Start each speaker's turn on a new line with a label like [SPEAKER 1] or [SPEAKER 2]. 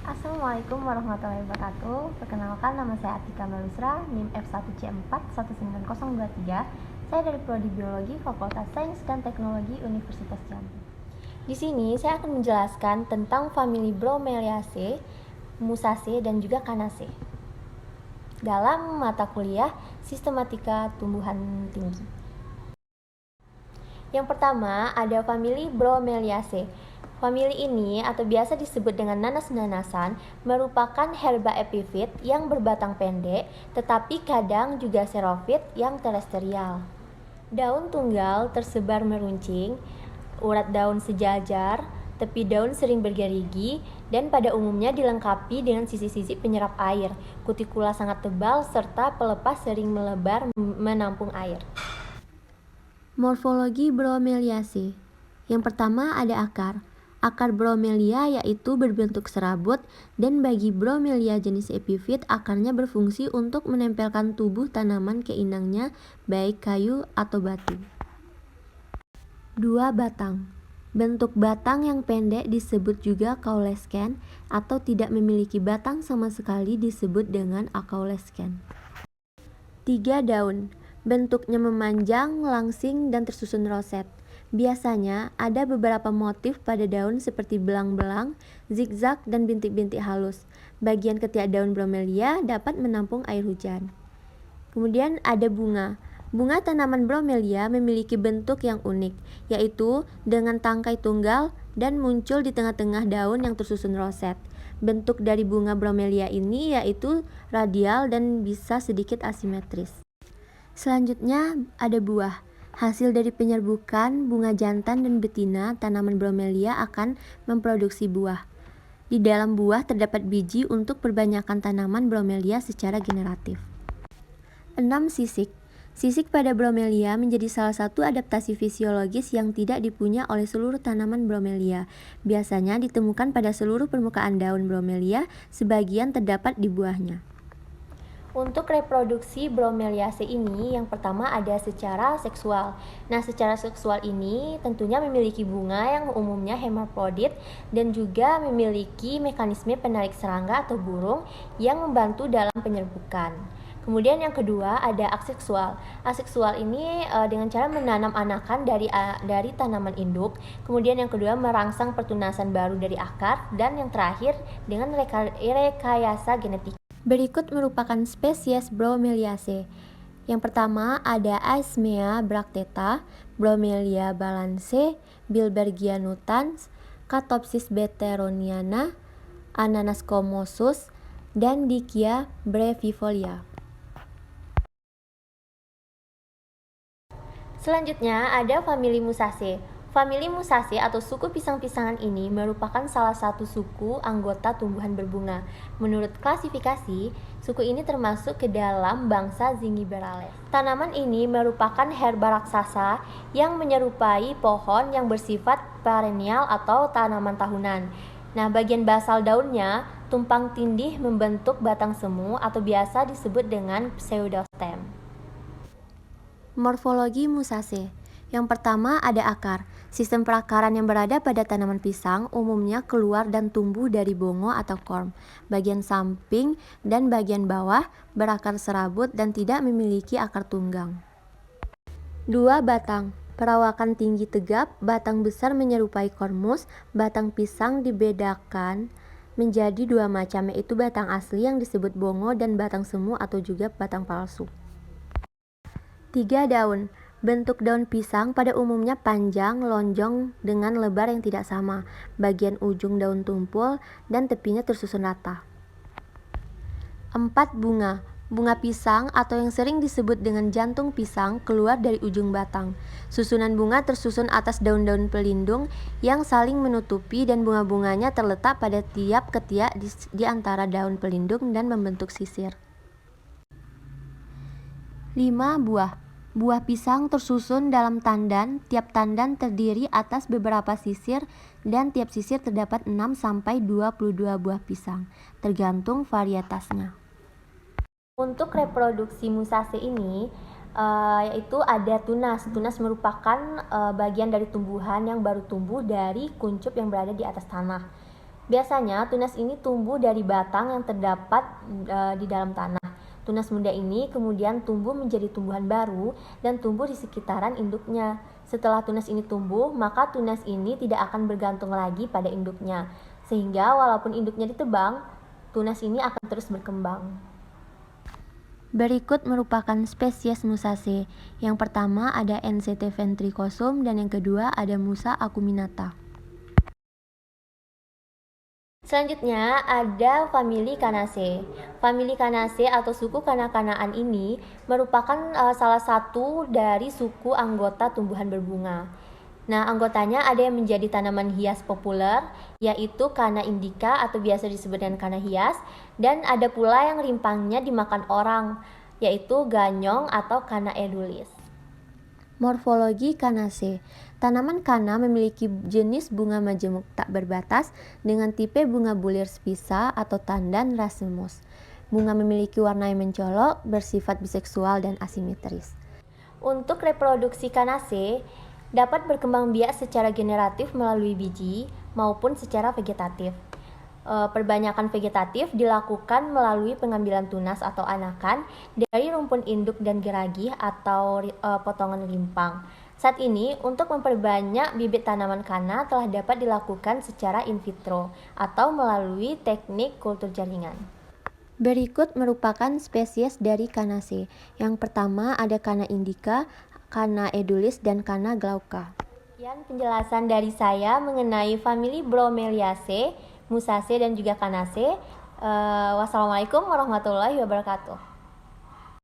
[SPEAKER 1] Assalamualaikum warahmatullahi wabarakatuh. Perkenalkan, nama saya Atika Melusra, NIM F1C4 19023. Saya dari Prodi Biologi Fakultas Sains dan Teknologi Universitas Jambi. Di sini saya akan menjelaskan tentang famili Bromeliaceae, Musaceae, dan juga Canaceae dalam mata kuliah Sistematika Tumbuhan Tinggi. Yang pertama ada famili Bromeliaceae. Famili ini atau biasa disebut dengan nanas-nanasan merupakan herba epifit yang berbatang pendek, tetapi kadang juga xerofit yang terestrial. Daun tunggal tersebar meruncing, urat daun sejajar, tepi daun sering bergerigi, dan pada umumnya dilengkapi dengan sisi-sisi penyerap air. Kutikula sangat tebal serta pelepas sering melebar menampung air. Morfologi Bromeliaceae. Yang pertama ada akar. Akar bromelia yaitu berbentuk serabut, dan bagi bromelia jenis epifit akarnya berfungsi untuk menempelkan tubuh tanaman ke inangnya, baik kayu atau batu. 2. Batang. Bentuk batang yang pendek disebut juga caulescens atau tidak memiliki batang sama sekali disebut dengan acaulescens. 3. Daun. Bentuknya memanjang, langsing, dan tersusun roset. Biasanya ada beberapa motif pada daun seperti belang-belang, zigzag, dan bintik-bintik halus. Bagian ketiak daun bromelia dapat menampung air hujan. Kemudian ada bunga. Bunga tanaman bromelia memiliki bentuk yang unik, yaitu dengan tangkai tunggal dan muncul di tengah-tengah daun yang tersusun roset. Bentuk dari bunga bromelia ini yaitu radial dan bisa sedikit asimetris. Selanjutnya ada buah. Hasil dari penyerbukan bunga jantan dan betina tanaman bromelia akan memproduksi buah. Di dalam buah terdapat biji untuk perbanyakan tanaman bromelia secara generatif. 6. Sisik. Sisik pada bromelia menjadi salah satu adaptasi fisiologis yang tidak dipunya oleh seluruh tanaman bromelia. Biasanya ditemukan pada seluruh permukaan daun bromelia, sebagian terdapat di buahnya. Untuk reproduksi Bromeliaceae ini, yang pertama ada secara seksual. Nah, secara seksual ini tentunya memiliki bunga yang umumnya hermaprodit dan juga memiliki mekanisme penarik serangga atau burung yang membantu dalam penyerbukan. Kemudian yang kedua ada aseksual. Aseksual ini dengan cara menanam anakan dari tanaman induk. Kemudian yang kedua merangsang pertunasan baru dari akar, dan yang terakhir dengan rekayasa genetik. Berikut merupakan spesies Bromeliaceae. Yang pertama ada Aismea bractata, Bromelia balance, Bilbergia nutans, Catopsis beteroniana, Ananas comosus, dan Dichia brevifolia. Selanjutnya ada famili Musaceae. Famili Musaceae atau suku pisang-pisangan ini merupakan salah satu suku anggota tumbuhan berbunga. Menurut klasifikasi, suku ini termasuk ke dalam bangsa Zingiberales. Tanaman ini merupakan herba raksasa yang menyerupai pohon yang bersifat perennial atau tanaman tahunan. Nah, bagian basal daunnya tumpang tindih membentuk batang semu atau biasa disebut dengan pseudostem. Morfologi Musaceae. Yang pertama ada akar. Sistem perakaran yang berada pada tanaman pisang umumnya keluar dan tumbuh dari bongo atau korm. Bagian samping dan bagian bawah berakar serabut dan tidak memiliki akar tunggang. 2. Batang. Perawakan tinggi tegap, batang besar menyerupai kormus. Batang pisang dibedakan menjadi dua macam, yaitu batang asli yang disebut bongo dan batang semu atau juga batang palsu. 3. Daun. Bentuk daun pisang pada umumnya panjang, lonjong dengan lebar yang tidak sama. Bagian ujung daun tumpul dan tepinya tersusun rata. 4. Bunga. Bunga pisang atau yang sering disebut dengan jantung pisang keluar dari ujung batang. Susunan bunga tersusun atas daun-daun pelindung yang saling menutupi, dan bunga-bunganya terletak pada tiap ketiak di antara daun pelindung dan membentuk sisir. 5. Buah. Buah pisang tersusun dalam tandan, tiap tandan terdiri atas beberapa sisir dan tiap sisir terdapat 6-22 buah pisang, tergantung varietasnya. Untuk reproduksi Musaceae ini yaitu ada tunas. Tunas merupakan bagian dari tumbuhan yang baru tumbuh dari kuncup yang berada di atas tanah. Biasanya tunas ini tumbuh dari batang yang terdapat di dalam tanah. Tunas muda ini kemudian tumbuh menjadi tumbuhan baru dan tumbuh di sekitaran induknya. Setelah tunas ini tumbuh, maka tunas ini tidak akan bergantung lagi pada induknya. Sehingga walaupun induknya ditebang, tunas ini akan terus berkembang. Berikut merupakan spesies Musaceae. Yang pertama ada NCT ventricosum dan yang kedua ada Musa acuminata. Selanjutnya ada famili Canaceae. Famili Canaceae atau suku kana-kanaan ini merupakan salah satu dari suku anggota tumbuhan berbunga. Nah, anggotanya ada yang menjadi tanaman hias populer, yaitu Kana indica atau biasa disebut dengan kana hias, dan ada pula yang rimpangnya dimakan orang, yaitu ganyong atau Kana edulis. Morfologi Canaceae. Tanaman kana memiliki jenis bunga majemuk tak berbatas dengan tipe bunga bulir spisa atau tandan racemus. Bunga memiliki warna yang mencolok, bersifat biseksual dan asimetris. Untuk reproduksi Canaceae dapat berkembang biak secara generatif melalui biji maupun secara vegetatif. Perbanyakan vegetatif dilakukan melalui pengambilan tunas atau anakan dari rumpun induk dan geragih atau potongan rimpang. Saat ini, untuk memperbanyak bibit tanaman kana telah dapat dilakukan secara in vitro atau melalui teknik kultur jaringan. Berikut merupakan spesies dari Canaceae. Yang pertama ada Kana indica, Kana edulis, dan Kana glauca. Sekian penjelasan dari saya mengenai famili Bromeliaceae, Musaceae dan juga Canaceae. Wassalamualaikum warahmatullahi wabarakatuh.